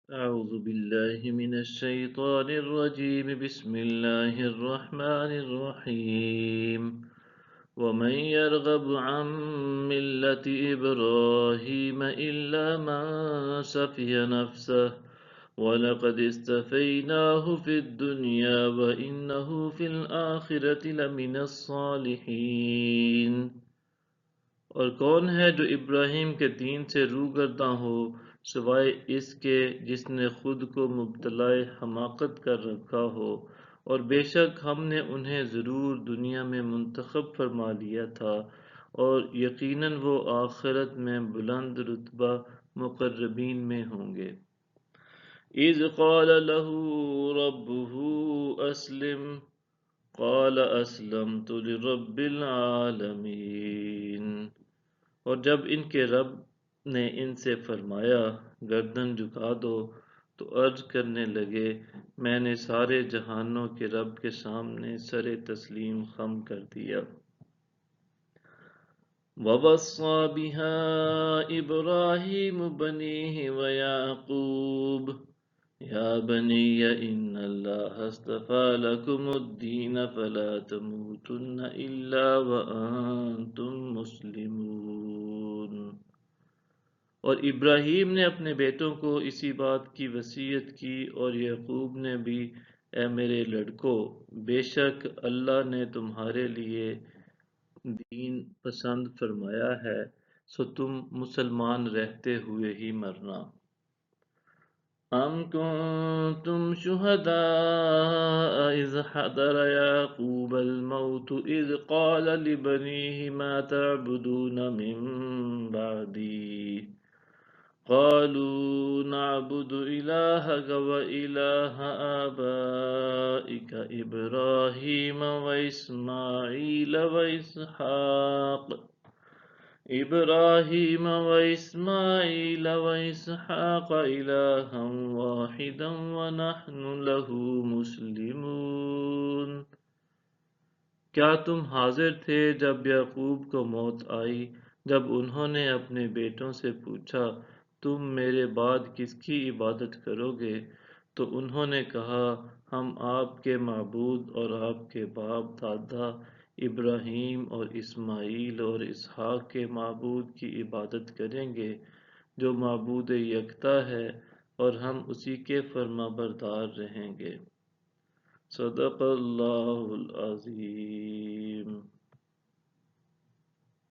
أعوذ بالله من الشيطان الرجيم بسم الله الرحمن الرحيم ومن يرغب عن ملة إبراهيم إلا من سفي نفسه ولقد استفيناه في الدنيا وإنه في الآخرة لمن الصالحين۔ اور کون ہے جو ابراہیم کے دین سے روگرداں ہو سوائے اس کے جس نے خود کو مبتلا حماقت کر رکھا ہو، اور بے شک ہم نے انہیں ضرور دنیا میں منتخب فرما لیا تھا، اور یقیناً وہ آخرت میں بلند رتبہ مقربین میں ہوں گے۔ اذ قال له ربه اسلم قال اسلمت لرب العالمین۔ اور جب ان کے رب نے ان سے فرمایا گردن جھکا دو تو عرض کرنے لگے میں نے سارے جہانوں کے رب کے سامنے سر تسلیم خم کر دیا۔ وَوَصَّى بِهَا إِبْرَاهِيمُ بَنِيهِ وَيَعْقُوبُ يَا بَنِيَّ إِنَّ اللَّهَ اصْطَفَى لَكُمُ الدِّينَ فَلَا تَمُوتُنَّ إِلَّا وَأَنْتُمْ مُسْلِمُونَ۔ اور ابراہیم نے اپنے بیٹوں کو اسی بات کی وصیت کی، اور یعقوب نے بھی، اے میرے لڑکو، بے شک اللہ نے تمہارے لیے دین پسند فرمایا ہے، سو تم مسلمان رہتے ہوئے ہی مرنا۔ ام کنتم شہداء اذ حضر یعقوب الموت اذ قال لبنیہ ما تعبدون من بعدی قالوا نعبد إلهك وإله آبائك إبراهيم وإسماعيل وإسحاق إلها واحدا ونحن له مسلمون۔ کیا تم حاضر تھے جب یعقوب کو موت آئی، جب انہوں نے اپنے بیٹوں سے پوچھا تم میرے بعد کس کی عبادت کرو گے؟ تو انہوں نے کہا ہم آپ کے معبود اور آپ کے باپ دادا ابراہیم اور اسماعیل اور اسحاق کے معبود کی عبادت کریں گے جو معبود یکتا ہے، اور ہم اسی کے فرما بردار رہیں گے۔ صدق اللہ العظیم۔